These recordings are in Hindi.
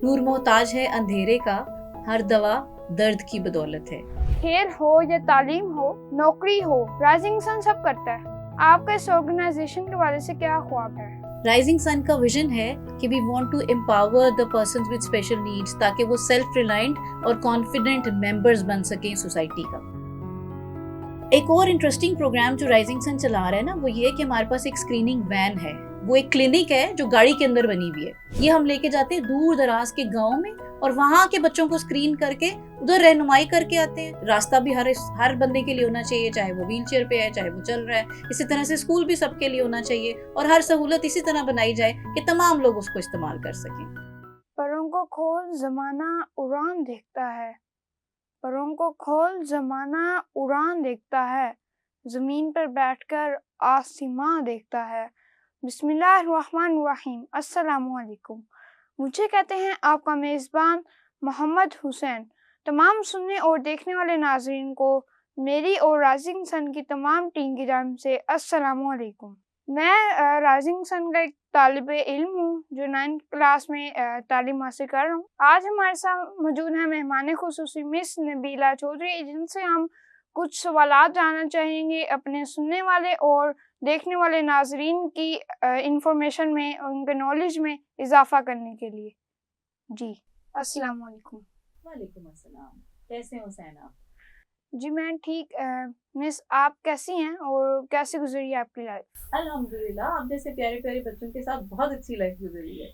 नूर मोहताज है अंधेरे का, हर दवा दर्द की बदौलत है। खेल हो या तालीम हो, नौकरी हो, राइजिंग सन सब करता है। आपका इस ऑर्गेनाइजेशन के बारे से क्या ख्वाब है? राइजिंग सन का विजन है कि we want to empower the persons with special needs, ताकि वो सेल्फ रिलायंट और कॉन्फिडेंट मेंबर्स बन सकें सोसाइटी का। एक और इंटरेस्टिंग प्रोग्राम जो राइजिंग सन चला रहा है ना, वो ये है कि हमारे पास एक स्क्रीनिंग वैन है। वो एक क्लिनिक है जो गाड़ी के अंदर बनी हुई है। ये हम लेके जाते हैं दूर दराज के गाँव में और वहाँ के बच्चों को स्क्रीन करके उधर रहनुमाई करके आते हैं। रास्ता भी हर बंदे के लिए होना चाहिए, चाहे वो व्हील चेयर पे है, चाहे वो चल रहा है। इसी तरह से स्कूल भी सबके लिए होना चाहिए और हर सहूलत इसी तरह बनाई जाए कि तमाम लोग उसको इस्तेमाल कर सकें। परों को खोल जमाना उड़ान देखता है, परों को खोल जमाना उड़ान देखता है, जमीन पर बैठकर आसमां देखता है। बिस्मिल्लाहिर्रहमानिर्रहीम, अस्सलामु अलैकुम। मुझे कहते हैं आपका मेज़बान मोहम्मद हुसैन। तमाम सुनने और देखने वाले नाज़रीन को मेरी और राइजिंग सन की तमाम टीम की जानिब से अस्सलामु अलैकुम। मैं राइजिंग सन का एक तालिबे इल्म हूँ जो 9th क्लास में तालीम हासिल कर रहा हूँ। आज हमारे साथ मौजूद है मेहमान खुसूसी मिस नबीला चौधरी, जिनसे हम कुछ सवालात जानना चाहेंगे अपने सुनने वाले और देखने वाले नाजरीन की इंफॉर्मेशन में, उनके नॉलेज में इजाफा करने के लिए। जी, अस्सलाम वालेकुम। वालेकुम अस्सलाम। कैसे हो हुसैन आप? जी मैं ठीक। मिस आप कैसी हैं और कैसे गुजरी है आपकी लाइफ? अल्हम्दुलिल्लाह, आप जैसे प्यारे प्यारे बच्चों के साथ बहुत अच्छी लाइफ गुजरी है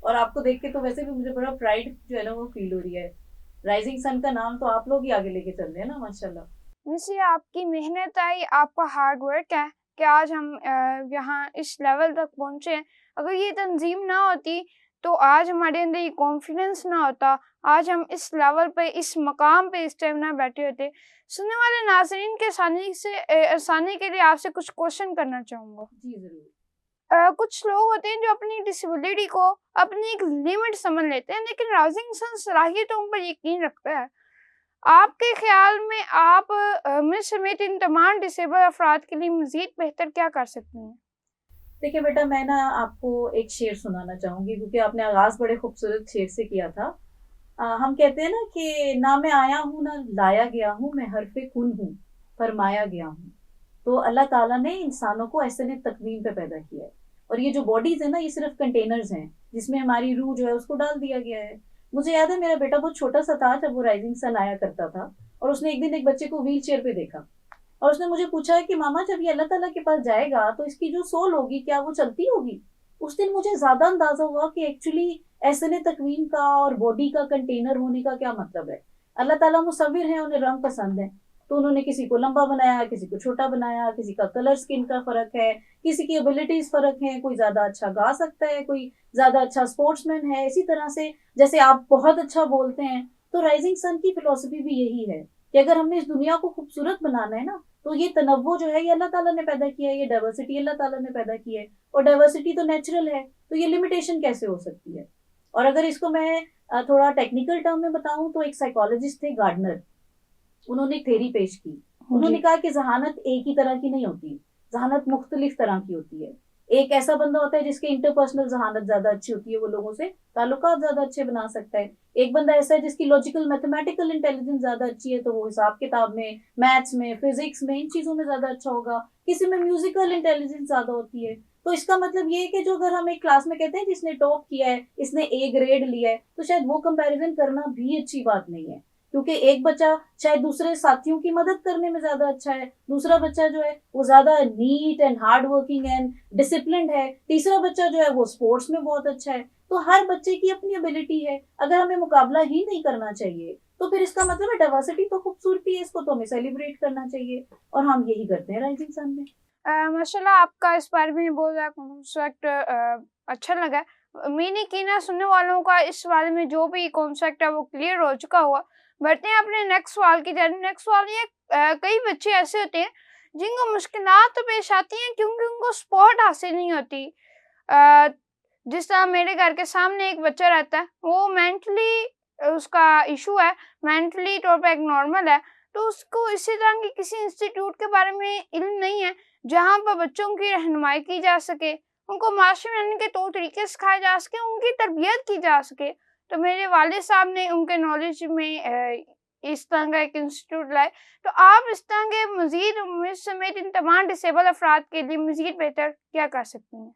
और आपको देख के तो वैसे भी मुझे बड़ा प्राइड जो है ना वो फील हो रही है। राइजिंग सन का नाम तो आप लोग ही आगे लेके चल रहे हैं ना, माशाल्लाह। मिस ये आपकी मेहनत है, ये आपका हार्ड वर्क है कि आज हम यहाँ इस लेवल तक पहुँचे हैं। अगर ये तंजीम ना होती तो आज हमारे अंदर ये कॉन्फिडेंस ना होता, आज हम इस लेवल पे, इस मकाम पे इस टाइम ना बैठे होते। सुनने वाले नाज़रीन के आसानी के लिए आपसे कुछ क्वेश्चन करना चाहूँगा। जी ज़रूर। कुछ लोग होते हैं जो अपनी डिसेबिलिटी को अपनी एक लिमिट समझ लेते हैं, लेकिन राइजिंग सन सलाहियतों पर यकीन रखता है। आपके ख्याल में आप मिस समेत इन तमाम डिसेबल अफराद के लिए मज़ीद बेहतर क्या कर सकती हैं? देखिए बेटा, मैं ना आपको एक शेर सुनाना चाहूँगी क्योंकि आपने आगाज़ बड़े खूबसूरत शेर से किया था। हम कहते हैं ना कि ना मैं आया हूँ ना लाया गया हूँ, मैं हर्फ़े कुन हूँ, फरमाया गया हूँ। तो अल्लाह ताला ने इंसानों को ऐसे तकवीम पे पैदा किया है और ये जो बॉडीज़ है ना, ये सिर्फ़ कंटेनर्स हैं जिसमें हमारी रूह जो है उसको डाल दिया गया है। मुझे याद है मेरा बेटा बहुत छोटा-सा था जब वो राइजिंग सन आया करता था और उसने एक दिन एक बच्चे को व्हील चेयर पे देखा और उसने मुझे पूछा है कि मामा जब ये अल्लाह ताला के पास जाएगा तो इसकी जो सोल होगी क्या वो चलती होगी? उस दिन मुझे ज़्यादा अंदाज़ा हुआ कि एक्चुअली एहसने तकवीन का और बॉडी का कंटेनर होने का क्या मतलब है। अल्लाह ताला मुसव्विर हैं, उन्हें रंग पसंद है, तो उन्होंने किसी को लंबा बनाया, किसी को छोटा बनाया, किसी का कलर स्किन का फ़र्क है, किसी की एबिलिटीज़ फ़र्क हैं, कोई ज़्यादा अच्छा गा सकता है, कोई ज़्यादा अच्छा स्पोर्ट्समैन है। इसी तरह से जैसे आप बहुत अच्छा बोलते हैं, तो राइजिंग सन की फ़िलॉसफ़ी भी यही है कि अगर हमने इस दुनिया को खूबसूरत बनाना है ना, तो ये तनव्वुर जो है ये अल्लाह ताला ने पैदा किया है, ये डाइवर्सिटी अल्लाह ताला ने पैदा की है और डाइवर्सिटी तो नेचुरल है, तो ये लिमिटेशन कैसे हो सकती है? और अगर इसको मैं थोड़ा टेक्निकल टर्म में बताऊँ तो एक साइकोलॉजिस्ट थे गार्डनर, उन्होंने एक थ्योरी पेश की। जी। उन्होंने कहा कि ज़हानत एक ही तरह की नहीं होती, ज़हानत मुख्तलिफ तरह की होती है। एक ऐसा बंदा होता है जिसकी इंटरपर्सनल ज़हानत ज़्यादा अच्छी होती है, वो लोगों से ताल्लुकात ज़्यादा अच्छे बना सकता है। एक बंदा ऐसा है जिसकी लॉजिकल मैथमेटिकल इंटेलिजेंस ज़्यादा अच्छी है, तो वो हिसाब-किताब में, मैथ्स में, फिज़िक्स में, इन चीज़ों में ज़्यादा अच्छा होगा। किसी में म्यूज़िकल इंटेलिजेंस ज़्यादा होती है। तो इसका मतलब ये है कि जो अगर हम एक क्लास में कहते हैं जिसने टॉप किया है, इसने ए ग्रेड लिया है, तो शायद वो कंपैरिज़न करना भी अच्छी बात नहीं है। क्योंकि एक बच्चा शायद दूसरे साथियों की मदद करने में ज़्यादा अच्छा है, दूसरा बच्चा जो है वो ज़्यादा neat and hard working and disciplined है, तीसरा बच्चा जो है वो स्पोर्ट्स में बहुत अच्छा है। तो हर बच्चे की अपनी एबिलिटी है। अगर हमें मुकाबला ही नहीं करना चाहिए, तो फिर इसका मतलब है डाइवर्सिटी तो खूबसूरती है, इसको तो हमें सेलिब्रेट करना चाहिए और हम यही करते हैं राइजिंग सन में। माशाल्लाह आपका इस बारे में बहुत ज़्यादा कॉन्सेप्ट अच्छा लगा। उम्मीद है कि ना सुनने वालों का इस बारे में जो भी कॉन्सेप्ट है वो क्लियर हो चुका हुआ। बढ़ते हैं अपने नेक्स्ट सवाल की जानिब। नेक्स्ट सवाल ये कई बच्चे ऐसे होते हैं जिनको मुश्किलात तो पेश आती हैं क्योंकि उनको सपोर्ट हासिल नहीं होती। अ, जिस तरह मेरे घर के सामने एक बच्चा रहता है, वो मेंटली उसका इशू है, मेंटली तौर पे एक नॉर्मल है, तो उसको इसी तरह के किसी इंस्टीट्यूट के बारे में इल्म नहीं है जहाँ पर बच्चों की रहनुमाई की जा सके, उनको माशरे में रहने के तौर तरीके सिखाए जा सके, उनकी तरबियत की जा सके। तो मेरे वालिद साहब ने उनके नॉलेज में इस तरह का एक इंस्टीट्यूट लाए। तो आप इस तरह के मज़ीद मुझ समेत इन तमाम डिसेबल अफराद के लिए मज़ीद बेहतर क्या कर सकती हैं?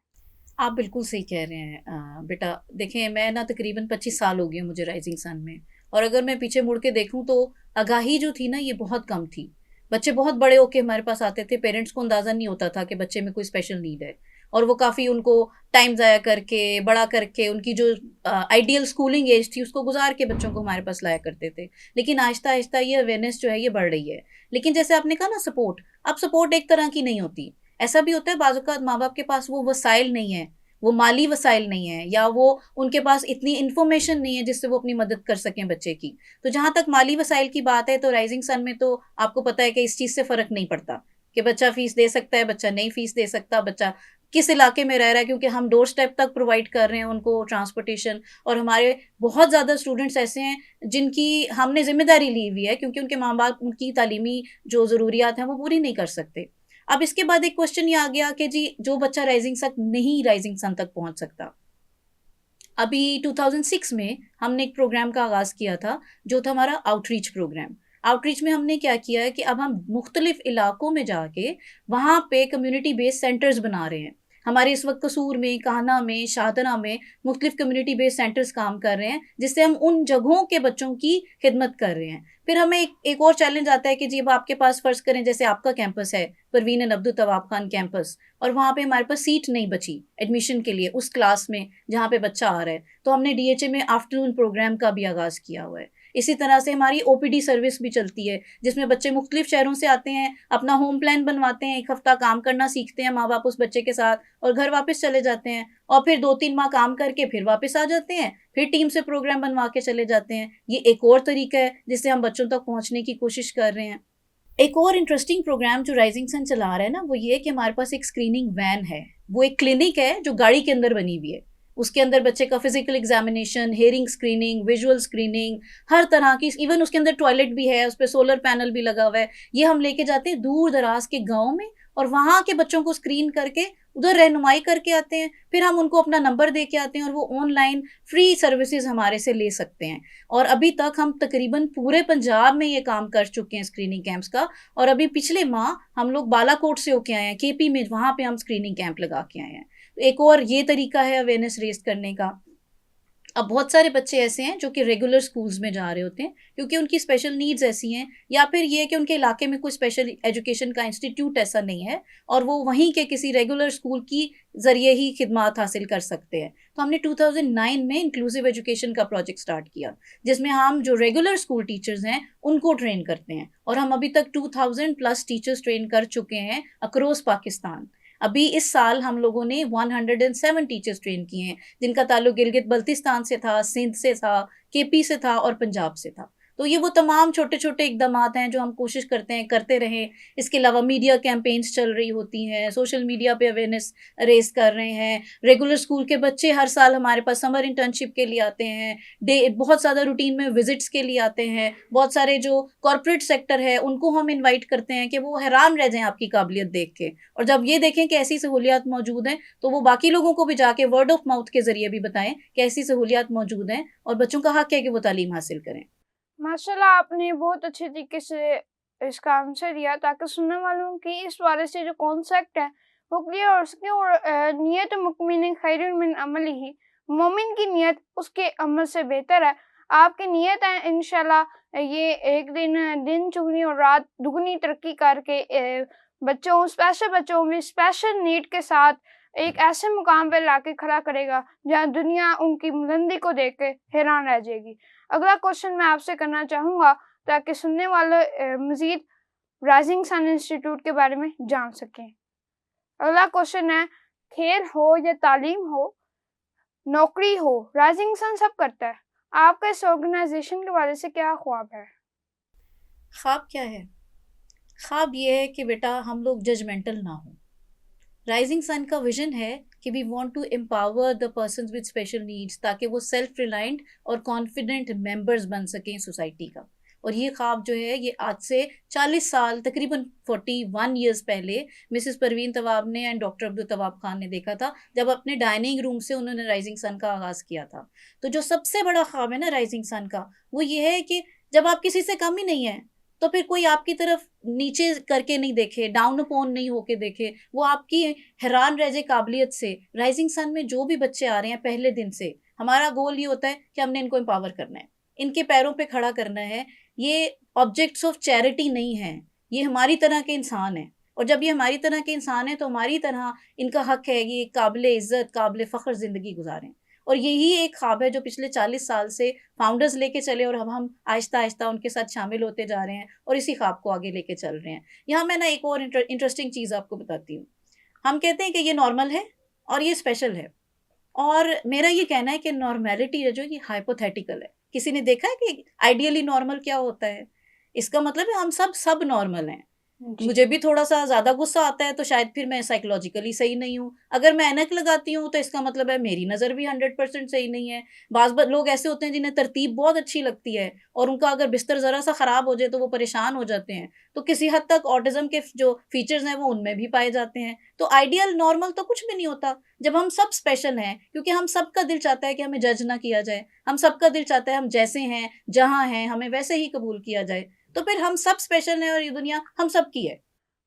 आप बिल्कुल सही कह रहे हैं बेटा। देखें, मैं ना तकरीबन 25 साल हो गए मुझे राइजिंग सन में, और अगर मैं पीछे मुड़ के देखूं तो आगाही जो थी ना ये बहुत कम थी। बच्चे बहुत बड़े होके हमारे पास आते थे, पेरेंट्स को अंदाज़ा नहीं होता था कि बच्चे में कोई स्पेशल नीड है, और वो काफ़ी उनको टाइम ज़ाया करके बड़ा करके उनकी जो आइडियल स्कूलिंग एज थी उसको गुजार के बच्चों को हमारे पास लाया करते थे। लेकिन आहिस्ता आहिस्ता ये अवेयरनेस जो है ये बढ़ रही है। लेकिन जैसे आपने कहा ना सपोर्ट, अब सपोर्ट एक तरह की नहीं होती। ऐसा भी होता है बाज़ औक़ात माँ बाप के पास वो वसाइल नहीं है, वो माली वसाइल नहीं है, या वो उनके पास इतनी इन्फॉर्मेशन नहीं है जिससे वो अपनी मदद कर सकें बच्चे की। तो जहाँ तक माली वसाइल की बात है तो राइजिंग सन में तो आपको पता है कि इस चीज़ से फ़र्क नहीं पड़ता कि बच्चा फ़ीस दे सकता है, बच्चा नहीं फ़ीस दे सकता, बच्चा किस इलाके में रह रहा है, क्योंकि हम डोर स्टेप तक प्रोवाइड कर रहे हैं उनको ट्रांसपोर्टेशन। और हमारे बहुत ज़्यादा स्टूडेंट्स ऐसे हैं जिनकी हमने ज़िम्मेदारी ली हुई है, क्योंकि उनके माँ बाप उनकी तालीमी जो ज़रूरियात हैं वो पूरी नहीं कर सकते। अब इसके बाद एक क्वेश्चन ये आ गया कि जी जो बच्चा राइजिंग सन तक पहुंच सकता। अभी 2006 में हमने एक प्रोग्राम का आगाज़ किया था जो था हमारा आउटरीच प्रोग्राम। आउटरीच में हमने क्या किया है कि अब हम मुख्तलिफ इलाकों में जाके वहाँ पे कम्युनिटी बेस्ड सेंटर्स बना रहे हैं। हमारे इस वक्त कसूर में, काहना में, शाहदरा में मुख्तलिफ कम्युनिटी बेस्ड सेंटर्स काम कर रहे हैं, जिससे हम उन जगहों के बच्चों की खिदमत कर रहे हैं। फिर हमें एक और चैलेंज आता है कि जी अब आपके पास फ़र्ज़ करें जैसे आपका कैंपस है, परवीन एंड अब्दुल तवाब खान कैंपस, और वहाँ पे हमारे पास सीट नहीं बची एडमिशन के लिए उस क्लास में जहाँ पे बच्चा आ रहा है, तो हमने डीएचए में आफ्टरनून प्रोग्राम का भी आगाज़ किया हुआ है। इसी तरह से हमारी ओपीडी सर्विस भी चलती है, जिसमें बच्चे मुख्तलिफ शहरों से आते हैं, अपना होम प्लान बनवाते हैं, 1 हफ्ता काम करना सीखते हैं माँ बाप उस बच्चे के साथ, और घर वापस चले जाते हैं, और फिर 2-3 माह काम करके फिर वापस आ जाते हैं, फिर टीम से प्रोग्राम बनवा के चले जाते हैं। ये एक और तरीका है जिससे हम बच्चों तक पहुँचने की कोशिश कर रहे हैं। एक और इंटरेस्टिंग प्रोग्राम जो राइजिंग सन चला रहा है ना, वो ये है कि हमारे पास एक स्क्रीनिंग वैन है। वो एक क्लिनिक है जो गाड़ी के अंदर बनी हुई है। उसके अंदर बच्चे का physical examination, hearing screening, visual screening, हर तरह की, इवन उसके अंदर टॉयलेट भी है, उस पर सोलर पैनल भी लगा हुआ है। ये हम लेके जाते हैं दूर दराज के गाँव में, और वहाँ के बच्चों को स्क्रीन करके उधर रहनुमाई करके आते हैं। फिर हम उनको अपना नंबर दे के आते हैं, और वो ऑनलाइन फ्री सर्विसेज हमारे से ले सकते हैं। और अभी तक हम तकरीबन पूरे पंजाब में ये काम कर चुके हैं स्क्रीनिंग कैंप्स का। और अभी पिछले माह हम लोग बालाकोट से होके आए हैं, केपी में, वहाँ पे हम स्क्रीनिंग कैंप लगा के आए हैं। तो एक और ये तरीका है अवेयरनेस रेज करने का। अब बहुत सारे बच्चे ऐसे हैं जो कि रेगुलर स्कूल्स में जा रहे होते हैं क्योंकि उनकी स्पेशल नीड्स ऐसी हैं, या फिर ये कि उनके इलाके में कोई स्पेशल एजुकेशन का इंस्टीट्यूट ऐसा नहीं है, और वो वहीं के किसी रेगुलर स्कूल की ज़रिए ही खिदमात हासिल कर सकते हैं। तो हमने 2009 में इंक्लूसिव एजुकेशन का प्रोजेक्ट स्टार्ट किया, जिसमें हम जो रेगुलर स्कूल टीचर्स हैं उनको ट्रेन करते हैं, और हम अभी तक 2000+ टीचर्स ट्रेन कर चुके हैं अक्रॉस पाकिस्तान। अभी इस साल हम लोगों ने 107 टीचर्स ट्रेन किए हैं, जिनका ताल्लुक गिलगित बल्तिस्तान से था, सिंध से था, केपी से था और पंजाब से था। तो ये वो तमाम छोटे छोटे इकदामात हैं जो हम कोशिश करते हैं करते रहें। इसके अलावा मीडिया कैंपेन्स चल रही होती हैं, सोशल मीडिया पे अवेयरनेस रेज कर रहे हैं। रेगुलर स्कूल के बच्चे हर साल हमारे पास समर इंटर्नशिप के लिए आते हैं, बहुत ज़्यादा रूटीन में विजिट्स के लिए आते हैं। बहुत सारे जो कॉरपोरेट सेक्टर है उनको हम इन्वाइट करते हैं कि वो हैरान रह जाएं आपकी काबिलियत देख के, और जब ये देखें कि ऐसी सहूलियात मौजूद हैं तो वो बाकी लोगों को भी जाके वर्ड ऑफ माउथ के ज़रिए भी बताएं कि ऐसी सहूलियात मौजूद हैं, और बच्चों का हक है कि वो तालीम हासिल करें। माशाल्लाह, आपने बहुत अच्छे तरीके से इसका आंसर दिया ताकि सुनने वालों की इस बारे से जो कॉन्सेप्ट है वो क्लियर हो सके। और नियत मुकमिन खैरुन मिन अमलिही, मोमिन की नियत उसके अमल से बेहतर है। आपकी नियत है इंशाल्लाह ये एक दिन चुगनी और रात दुगनी तरक्की करके स्पेशल बच्चों में स्पेशल नीड के साथ एक ऐसे मुकाम पर लाके खड़ा करेगा जहाँ दुनिया उनकी बुलंदी को देख के हैरान रह जाएगी। अगला क्वेश्चन मैं आपसे करना चाहूँगा ताकि सुनने वाले मज़ीद राइजिंग सन इंस्टीट्यूट के बारे में जान सकें। अगला क्वेश्चन है, खेल हो या तालीम हो, नौकरी हो, राइजिंग सन सब करता है। आपका इस ऑर्गेनाइजेशन के बारे से क्या ख्वाब है? ख्वाब क्या है? ख्वाब ये है कि बेटा हम लोग जजमेंटल ना हो। राइजिंग सन का विजन है कि we want to empower the persons with special needs, ताकि वो सेल्फ रिलायंट और कॉन्फिडेंट मेंबर्स बन सकें सोसाइटी का। और ये ख्वाब जो है ये आज से 40 साल तकरीबन 41 ईयर्स पहले मिसेस परवीन तवाब ने एंड डॉक्टर अब्दुल तवाब खान ने देखा था, जब अपने डाइनिंग रूम से उन्होंने राइजिंग सन का आगाज़ किया था। तो जो सबसे बड़ा ख्वाब है ना राइजिंग सन का, वो ये है कि जब आप किसी से कम ही नहीं है, तो फिर कोई आपकी तरफ नीचे करके नहीं देखे, डाउन अपोन नहीं होके देखे, वो आपकी हैरान रह जाए काबिलियत से। राइजिंग सन में जो भी बच्चे आ रहे हैं पहले दिन से, हमारा गोल ये होता है कि हमने इनको एम्पावर करना है, इनके पैरों पे खड़ा करना है। ये ऑब्जेक्ट्स ऑफ चैरिटी नहीं है, ये हमारी तरह के इंसान हैं, और जब ये हमारी तरह के इंसान हैं तो हमारी तरह इनका हक है ये काबिल इज़्ज़त, काबिल फ़ख्र ज़िंदगी गुजारें। और यही एक ख्वाब है जो पिछले 40 साल से फाउंडर्स लेके चले, और अब हम आहिस्ता आहिस्ता उनके साथ शामिल होते जा रहे हैं और इसी ख्वाब को आगे लेके चल रहे हैं। यहाँ मैं ना एक और इंटरेस्टिंग चीज़ आपको बताती हूँ। हम कहते हैं कि ये नॉर्मल है और ये स्पेशल है, और मेरा ये कहना है कि नॉर्मेलिटी है जो ये हाइपोथेटिकल है। किसी ने देखा है कि आइडियली नॉर्मल क्या होता है? इसका मतलब है हम सब नॉर्मल हैं। जी। मुझे भी थोड़ा-सा ज़्यादा गुस्सा आता है तो शायद फिर मैं साइकोलॉजिकली सही नहीं हूँ। अगर मैं ऐनक लगाती हूँ तो इसका मतलब है मेरी नज़र भी 100% सही नहीं है। बाज़ ब लोग ऐसे होते हैं जिन्हें तरतीब बहुत अच्छी लगती है, और उनका अगर बिस्तर ज़रा-सा ख़राब हो जाए तो वो परेशान हो जाते हैं। तो किसी हद तक ऑटिज़्म के जो फ़ीचर्स हैं वो उनमें भी पाए जाते हैं। तो आइडियल नॉर्मल तो कुछ भी नहीं होता। जब हम सब स्पेशल हैं, क्योंकि हम सबका दिल चाहता है कि हमें जज ना किया जाए। हम सबका दिल चाहता है हम जैसे हैं, जहाँ हैं, हमें वैसे ही कबूल किया जाए। तो फिर हम सब स्पेशल हैं और ये दुनिया हम सब की है।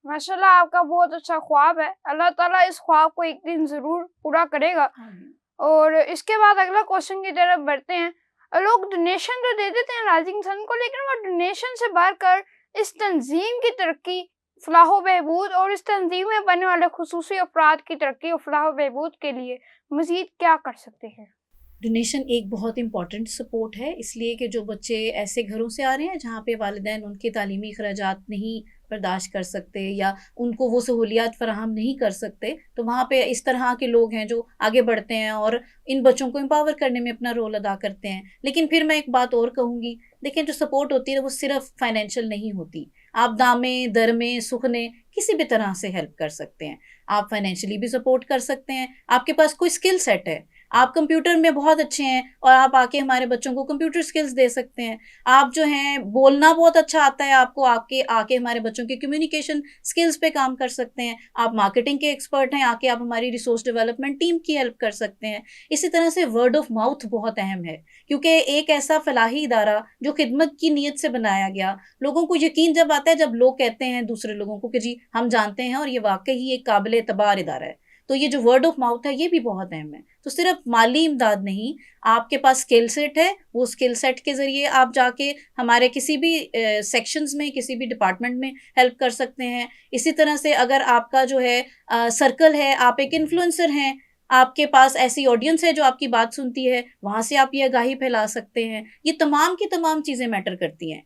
माशाल्लाह आपका बहुत अच्छा ख्वाब है। अल्लाह ताला इस ख्वाब को एक दिन ज़रूर पूरा करेगा। आमीन। और इसके बाद अगला क्वेश्चन की तरफ बढ़ते हैं। लोग डोनेशन तो दे देते हैं राइजिंग सन को, लेकिन वो डोनेशन से बढ़कर इस तंज़ीम की तरक्की, फ़लाह-व-बहबूद और इस तंज़ीम में बनने वाले खुसूसी अफ़राद की तरक्की और फ़लाह-व-बहबूद के लिए मज़ीद क्या कर सकते हैं? डोनेशन एक बहुत इम्पॉर्टेंट सपोर्ट है, इसलिए कि जो बच्चे ऐसे घरों से आ रहे हैं जहाँ पे वालिदैन उनके तालीमी अखराजात नहीं बर्दाश्त कर सकते या उनको वो सहूलियात फ़राहम नहीं कर सकते, तो वहाँ पे इस तरह के लोग हैं जो आगे बढ़ते हैं और इन बच्चों को एम्पावर करने में अपना रोल अदा करते हैं। लेकिन फिर मैं एक बात और कहूँगी, देखिए जो सपोर्ट होती है वो सिर्फ़ फाइनेंशियल नहीं होती। आप दामे, दरमे, सुखने किसी भी तरह से हेल्प कर सकते हैं। आप फाइनेंशियली भी सपोर्ट कर सकते हैं, आपके पास कोई स्किल सेट है, आप कंप्यूटर में बहुत अच्छे हैं और आप आके हमारे बच्चों को कंप्यूटर स्किल्स दे सकते हैं। आप जो हैं बोलना बहुत अच्छा आता है आपको, आके आके हमारे बच्चों की कम्युनिकेशन स्किल्स पे काम कर सकते हैं। आप मार्केटिंग के एक्सपर्ट हैं, आके आप हमारी रिसोर्स डेवलपमेंट टीम की हेल्प कर सकते हैं। इसी तरह से वर्ड ऑफ माउथ बहुत अहम है, क्योंकि एक ऐसा फलाही इदारा जो खिदमत की नीयत से बनाया गया, लोगों को यकीन जब आता है जब लोग कहते हैं दूसरे लोगों को कि जी हम जानते हैं और ये वाकई ही एक काबिल एतबार इदारा है। तो ये जो वर्ड ऑफ माउथ है ये भी बहुत अहम है। तो सिर्फ माली इमदाद नहीं, आपके पास स्किल सेट है, वो स्किल सेट के ज़रिए आप जाके हमारे किसी भी सेक्शंस में, किसी भी डिपार्टमेंट में हेल्प कर सकते हैं। इसी तरह से अगर आपका जो है सर्कल है, आप एक इन्फ्लुएंसर हैं, आपके पास ऐसी ऑडियंस है जो आपकी बात सुनती है, वहाँ से आप ये आगाही फैला सकते हैं। ये तमाम की तमाम चीज़ें मैटर करती हैं।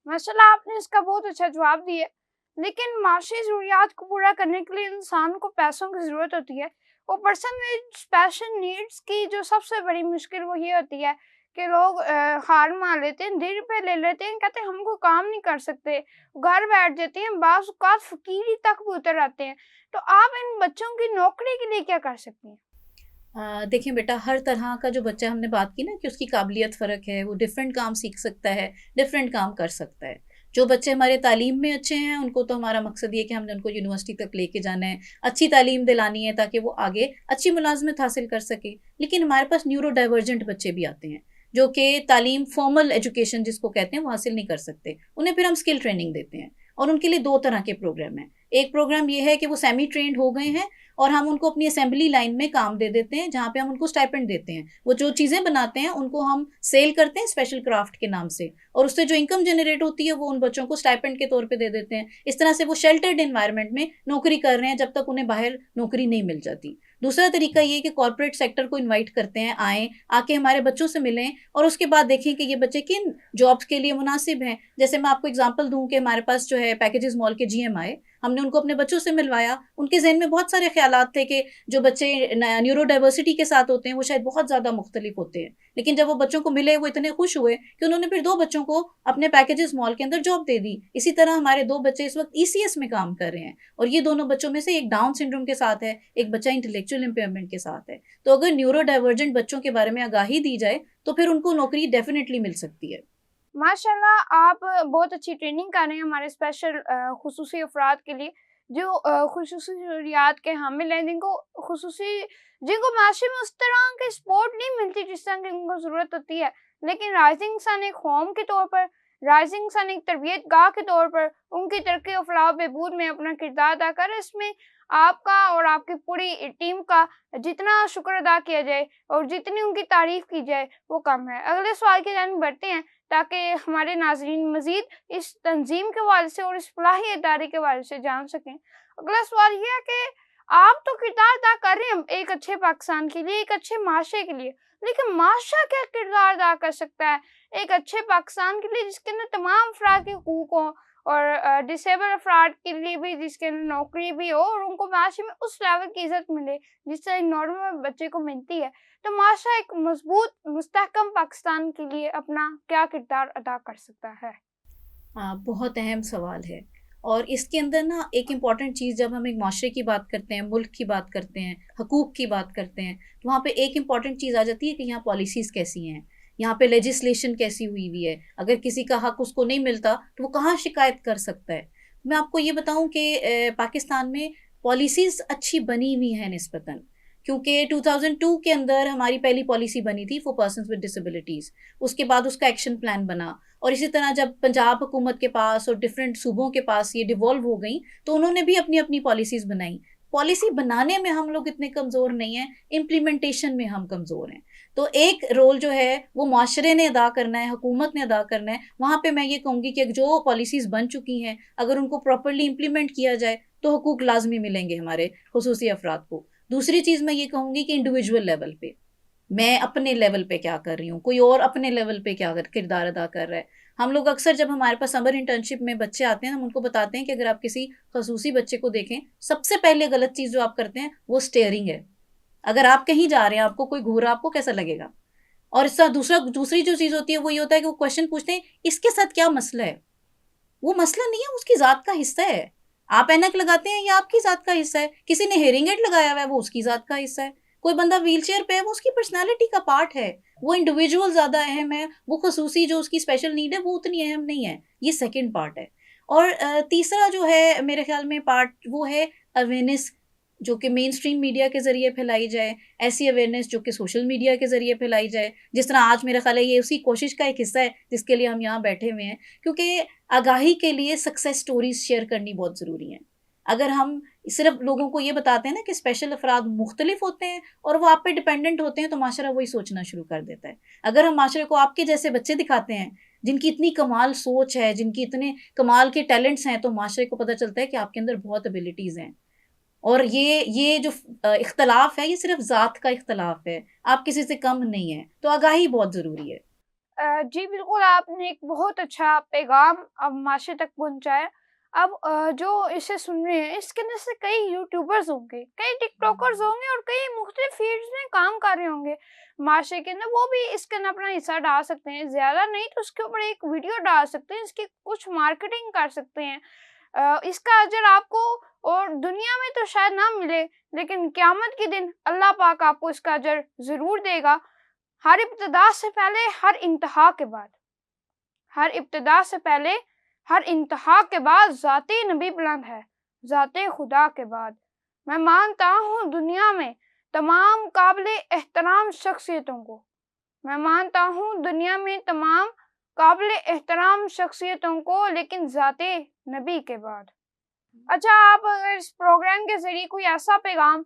माशाल्लाह आपने इसका बहुत अच्छा जवाब दिया। लेकिन माशी ज़रूरियात को पूरा करने के लिए इंसान को पैसों की ज़रूरत होती है। और पर्सन विद स्पेशल नीड्स की जो सबसे बड़ी मुश्किल वो ये होती है कि लोग हार मान लेते हैं, दिल पे ले लेते हैं, कहते हैं हम कोई काम नहीं कर सकते, घर बैठ जाते हैं, बाज़ औक़ात फ़कीरी तक भी उतर आते हैं। तो आप इन बच्चों की नौकरी के लिए क्या कर सकती हैं? देखिए बेटा, हर तरह का जो बच्चा, हमने बात की ना कि उसकी काबिलियत फ़र्क है, वो डिफरेंट काम सीख सकता है, डिफरेंट काम कर सकता है। जो बच्चे हमारे तालीम में अच्छे हैं उनको तो हमारा मकसद ये है कि हमने उनको यूनिवर्सिटी तक लेके जाना है, अच्छी तालीम दिलानी है ताकि वो आगे अच्छी मुलाज़मत हासिल कर सके। लेकिन हमारे पास न्यूरो डाइवर्जेंट बच्चे भी आते हैं जो कि तालीम, फॉर्मल एजुकेशन जिसको कहते हैं, वो हासिल नहीं कर सकते। उन्हें फिर हम स्किल ट्रेनिंग देते हैं और उनके लिए 2 तरह के प्रोग्राम हैं। एक प्रोग्राम ये है कि वो सेमी ट्रेंड हो गए हैं और हम उनको अपनी असेंबली लाइन में काम दे देते हैं, जहाँ पे हम उनको स्टाइपेंड देते हैं। वो जो चीज़ें बनाते हैं उनको हम सेल करते हैं स्पेशल क्राफ्ट के नाम से, और उससे जो इनकम जनरेट होती है वो उन बच्चों को स्टाइपेंड के तौर पे दे देते हैं। इस तरह से वो शेल्टर्ड एनवायरनमेंट में नौकरी कर रहे हैं जब तक उन्हें बाहर नौकरी नहीं मिल जाती। दूसरा तरीका ये है कि कॉर्पोरेट सेक्टर को इनवाइट करते हैं, आएँ, आके हमारे बच्चों से मिलें और उसके बाद देखें कि ये बच्चे किन जॉब्स के लिए मुनासिब हैं। जैसे मैं आपको एग्ज़ाम्पल दूँ कि हमारे पास जो है पैकेजेस मॉल के जीएम आए, हमने उनको अपने बच्चों से मिलवाया। उनके ज़हन में बहुत सारे ख़्यालात थे कि जो बच्चे न्यूरो डाइवर्सिटी के साथ होते हैं वो शायद बहुत ज़्यादा मुख्तलिफ होते हैं। लेकिन जब वो बच्चों को मिले वो इतने खुश हुए कि उन्होंने फिर 2 बच्चों को अपने पैकेजेस मॉल के अंदर जॉब दे दी। इसी तरह हमारे 2 बच्चे इस वक़्त ईसीएस में काम कर रहे हैं और ये दोनों बच्चों में से एक डाउन सिंड्रोम के साथ है, एक बच्चा इंटेलेक्चुअल इम्पेयरमेंट के साथ है। तो अगर न्यूरो डाइवर्जेंट बच्चों के बारे में आगाही दी जाए तो फिर उनको नौकरी डेफ़िनिटली मिल सकती है। माशाल्लाह आप बहुत अच्छी ट्रेनिंग कर रहे हैं हमारे स्पेशल खुसूसी अफराद के लिए जो खुसूसी ज़रूरियात के हामिल हैं, जिनको माशरे में उस तरह की सपोर्ट नहीं मिलती जिस तरह की उनको ज़रूरत होती है। लेकिन राइजिंग सन एक होम के तौर पर, राइजिंग सन एक तरबियत गाह के तौर पर उनकी तरक्की और फलाह व बहबूद में अपना किरदार अदा कर रहे हैं। इसमें आपका और आपकी पूरी टीम का जितना शुक्र अदा किया जाए और जितनी उनकी तारीफ़ की जाए वो कम है। अगले सवाल की जानिब बढ़ते हैं ताकि हमारे नाज़रीन मज़ीद इस तंज़ीम के हवाले से और इस फलाही इदारे के हवाले से जान सकें। अगला सवाल ये है कि आप तो किरदार अदा कर रहे हैं एक अच्छे पाकिस्तान के लिए, एक अच्छे माशरे के लिए, लेकिन माशरा क्या किरदार अदा कर सकता है एक अच्छे पाकिस्तान के लिए जिसके अंदर तमाम अफराद के हकूक़ हों और डिसेबल अफराद के लिए भी जिसके अंदर नौकरी भी हो और उनको माशरे में उस लेवल की इज़्ज़त मिले जिस तरह नॉर्मल बच्चे को मिलती है। तो माशरा एक मज़बूत मुस्तहकम पाकिस्तान के लिए अपना क्या किरदार अदा कर सकता है? बहुत अहम सवाल है। और इसके अंदर ना एक इम्पॉर्टेंट चीज़, जब हम एक माशरे की बात करते हैं, मुल्क की बात करते हैं, हकूक़ की बात करते हैं, तो वहाँ पे एक इम्पॉर्टेंट चीज़ आ जाती है कि यहाँ पॉलिसीज़ कैसी हैं, यहाँ पे लेजिस्लेशन कैसी हुई है। अगर किसी का हक उसको नहीं मिलता तो वो कहाँ शिकायत कर सकता है। मैं आपको ये बताऊँ कि पाकिस्तान में पॉलिसीज़ अच्छी बनी हुई हैं निस्बतन, क्योंकि 2002 के अंदर हमारी पहली पॉलिसी बनी थी फॉर पर्सन्स विद डिसेबिलिटीज़। उसके बाद उसका एक्शन प्लान बना, और इसी तरह जब पंजाब हुकूमत के पास और डिफरेंट सूबों के पास ये डिवॉल्व हो गई तो उन्होंने भी अपनी अपनी पॉलिसीज़ बनाई। पॉलिसी बनाने में हम लोग इतने कमज़ोर नहीं हैं, इम्प्लीमेंटेशन में हम कमज़ोर हैं। तो एक रोल जो है वो माशरे ने अदा करना है, हुकूमत ने अदा करना है। वहाँ पे मैं ये कहूँगी कि जो पॉलिसीज़ बन चुकी हैं अगर उनको प्रॉपरली इम्प्लीमेंट किया जाए तो हुकूक लाजमी मिलेंगे हमारे खुसूसी अफराद को। दूसरी चीज़ मैं ये कहूँगी कि इंडिविजुअल लेवल पे मैं अपने लेवल पे क्या कर रही हूँ, कोई और अपने लेवल पे क्या किरदार अदा कर रहा है। हम लोग अक्सर जब हमारे पास समर इंटर्नशिप में बच्चे आते हैं, हम उनको बताते हैं कि अगर आप किसी खसूसी बच्चे को देखें, सबसे पहले गलत चीज़ जो आप करते हैं वो स्टेयरिंग है। अगर आप कहीं जा रहे हैं, आपको कोई घूर रहा, आपको कैसा लगेगा? और इसका दूसरी जो चीज़ होती है वो ये होता है कि वो क्वेश्चन पूछते हैं, इसके साथ क्या मसला है? वो मसला नहीं है, उसकी ज़ात का हिस्सा है। आप ऐनक लगाते हैं, ये आपकी ज़ात का हिस्सा है। किसी ने हेयरिंग एड लगाया हुआ है, वो उसकी ज़ात का हिस्सा है। कोई बंदा व्हीलचेयर पे है, वो उसकी पर्सनैलिटी का पार्ट है। वो इंडिविजुअल ज़्यादा अहम है, वो खसूसी जो उसकी स्पेशल नीड है वो उतनी अहम नहीं है। ये सेकंड पार्ट है। और तीसरा जो है मेरे ख़्याल में पार्ट वो है अवेयरनेस, जो कि मेन स्ट्रीम मीडिया के ज़रिए फैलाई जाए। ऐसी अवेयरनेस जो कि सोशल मीडिया के ज़रिए फैलाई जाए। जिस तरह आज मेरा ख़्याल है ये उसी कोशिश का एक हिस्सा है जिसके लिए हम यहाँ बैठे हुए हैं। क्योंकि आगाही के लिए सक्सेस स्टोरीज़ शेयर करनी बहुत ज़रूरी है। अगर हम सिर्फ लोगों को ये बताते हैं ना कि स्पेशल अफराद मुख्तलिफ होते हैं और वो आप पे डिपेंडेंट होते हैं, तो माशरा वही सोचना शुरू कर देता है। अगर हम माशरे को आपके जैसे बच्चे दिखाते हैं जिनकी इतनी कमाल सोच है, जिनकी इतने कमाल के टैलेंट्स हैं, तो माशरे को पता चलता है कि आपके अंदर बहुत एबिलिटीज़ हैं। और ये जो इख्तलाफ है ये सिर्फ ज़ात का इख्तलाफ है, आप किसी से कम नहीं है। तो आगाही बहुत ज़रूरी है। जी बिल्कुल, आपने एक बहुत अच्छा पैगाम अब माशरे तक पहुँचाया। अब जो इसे सुन रहे हैं इसके अंदर से कई यूट्यूबर्स होंगे, कई टिकटॉकर्स होंगे और कई मुख्तलिफ फील्ड्स में काम कर रहे होंगे माशरे के अंदर, वो भी इसके अंदर अपना हिस्सा डाल सकते हैं। ज़्यादा नहीं तो उसके ऊपर एक वीडियो डाल सकते हैं, इसकी कुछ मार्केटिंग कर सकते हैं। इसका अजर आपको और दुनिया में तो शायद ना मिले, लेकिन क़यामत के दिन अल्लाह पाक आपको इसका अजर ज़रूर देगा। हर इब्तिदा से पहले, हर इंतहा के बाद। हर इब्तिदा से पहले, हर इंतहा के बाद ज़ाते नबी बुलंद है, ज़ाते खुदा के बाद। मैं मानता हूँ दुनिया में तमाम काबिल एहतराम शख्सियतों को, मैं मानता हूँ दुनिया में तमाम काबिल एहतराम शख्सियतों को, लेकिन ज़ाते नबी के बाद। अच्छा, आप अगर इस प्रोग्राम के ज़रिए कोई ऐसा पैगाम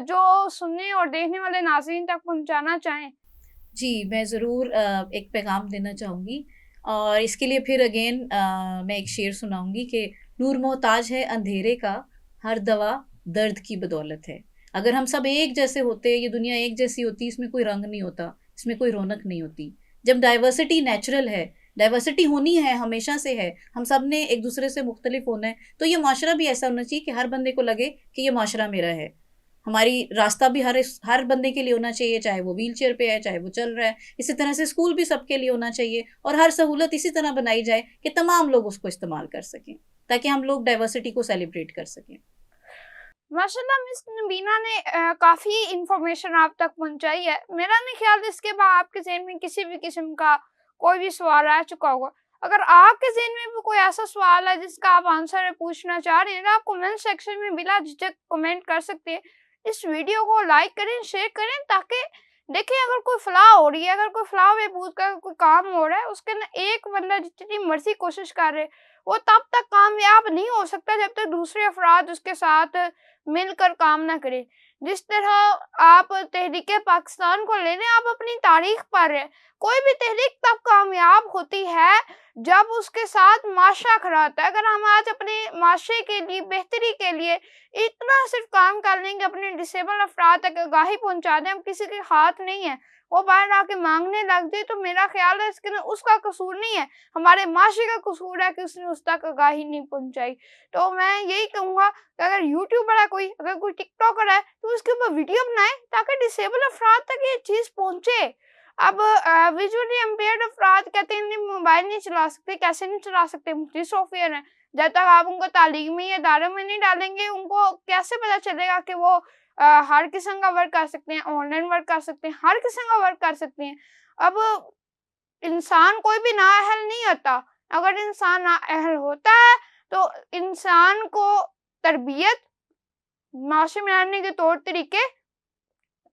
जो सुनने और देखने वाले नाज़रीन तक पहुँचाना चाहें? जी, मैं ज़रूर एक पैगाम देना चाहूँगी, और इसके लिए फिर अगेन मैं एक शेर सुनाऊँगी कि नूर मोहताज है अंधेरे का, हर दवा दर्द की बदौलत है। अगर हम सब एक जैसे होते, ये दुनिया एक जैसी होती, इसमें कोई रंग नहीं होता, इसमें कोई रौनक नहीं होती। जब डाइवर्सिटी नेचुरल है, डाइवर्सिटी होनी है, हमेशा से है, हम सब ने एक दूसरे से मुख्तलिफ होना है, तो ये माशरा भी ऐसा होना चाहिए कि हर बंदे को लगे कि ये माशरा मेरा है। हमारी रास्ता भी हर बंदे के लिए होना चाहिए, चाहे वो व्हील चेयर पे है, चाहे वो चल रहा है। इसी तरह से स्कूल भी सबके लिए होना चाहिए, और हर सहूलत इसी तरह बनाई जाए कि तमाम लोग उसको इस्तेमाल कर सकें, ताकि हम लोग डाइवर्सिटी को सेलिब्रेट कर सकें। माशाल्लाह मिस नबीना ने काफ़ी इंफॉर्मेशन आप तक पहुंचाई है। मेरा नहीं ख्याल इसके बाद आपके ज़हन में किसी भी किस्म का कोई भी सवाल आ चुका होगा। अगर आपके ज़हन में भी कोई ऐसा सवाल है जिसका आप आंसर पूछना चाह रहे हैं, तो आप कमेंट सेक्शन में बिला झिझक कमेंट कर सकते हैं। इस वीडियो को लाइक करें, शेयर करें, ताकि देखिए अगर कोई फ़लाह हो रही है, अगर कोई फ़लाह महफूज़ का कोई काम हो रहा है, उसके ना एक बंदा जितनी मर्ज़ी कोशिश कर रहे, वो तब तक कामयाब नहीं हो सकता जब तक दूसरे अफ़राद उसके साथ मिलकर काम ना करें। जिस तरह आप तहरीक पाकिस्तान को ले लें, आप अपनी तारीख़ पढ़ रहे हैं। कोई भी तहरीक तब कामयाब होती है जब उसके साथ माशरा खड़ा होता है। अगर हम आज अपने माशरे के लिए, बेहतरी के लिए इतना सिर्फ काम कर लेंगे, अपने डिसेबल अफराद तक आगाही पहुंचा दें, हम किसी के हाथ नहीं है, वो बाहर आके मांगने लग जाए, तो मेरा ख्याल है इसके अंदर उसका कसूर नहीं है, हमारे माशरे का कसूर है कि उसने उस तक आगाही नहीं पहुंचाई। तो मैं यही कहूँगा कि अगर यूट्यूबर है कोई, अगर कोई टिकटॉकर है, तो उसके ऊपर वीडियो बनाए ताकि डिसेबल अफराद तक ये चीज़ पहुँचे। अब विजुअली इम्पेयर्ड अफराद कहते हैं मोबाइल नहीं चला सकते, कैसे नहीं चला सकते, मुफ्ती सॉफ्टवेयर है। जब तक आप उनको तालीमी इदारों में नहीं डालेंगे, उनको कैसे पता चलेगा कि वो हर किस्म का वर्क कर सकते हैं, ऑनलाइन वर्क कर सकते हैं, हर किस्म का वर्क कर सकते हैं। अब इंसान कोई भी नाअहल नहीं होता। अगर इंसान नाअहल होता है, तो इंसान को तरबियत, माशरे में रहने के तौर तरीके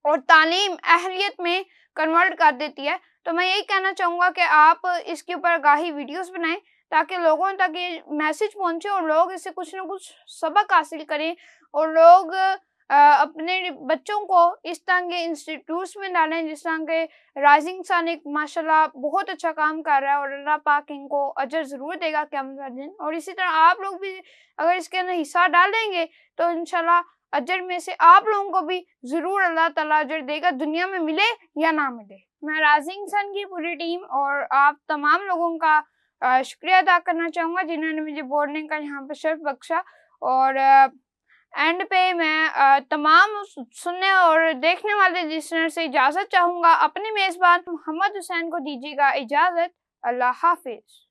और तालीम अहलियत में कन्वर्ट कर देती है। तो मैं यही कहना चाहूँगा कि आप इसके ऊपर आगाही वीडियोस बनाएं, ताकि लोगों तक ये मैसेज पहुँचे और लोग इससे कुछ ना कुछ सबक हासिल करें, और लोग अपने बच्चों को इस तरह के इंस्टीट्यूट्स में डालें, जिस तरह के राइजिंग सन एक माशाल्लाह बहुत अच्छा काम कर रहा है, और अल्लाह पाक इनको अजर ज़रूर देगा क़यामत वाले दिन। और इसी तरह आप लोग भी अगर इसके अंदर हिस्सा डालेंगे, तो इंशाल्लाह अजर में से आप लोगों को भी ज़रूर अल्लाह ताला अजर देगा, दुनिया में मिले या ना मिले। मैं राइजिंग सन की पूरी टीम और आप तमाम लोगों का शुक्रिया अदा करना चाहूँगा, जिन्होंने मुझे बोलने का यहाँ पर शर्फ बख्शा। और एंड पे मैं तमाम सुनने और देखने वाले लिसनर से इजाज़त चाहूँगा। अपने मेज़बान मोहम्मद हुसैन को दीजिएगा इजाज़त। अल्लाह हाफ़िज़।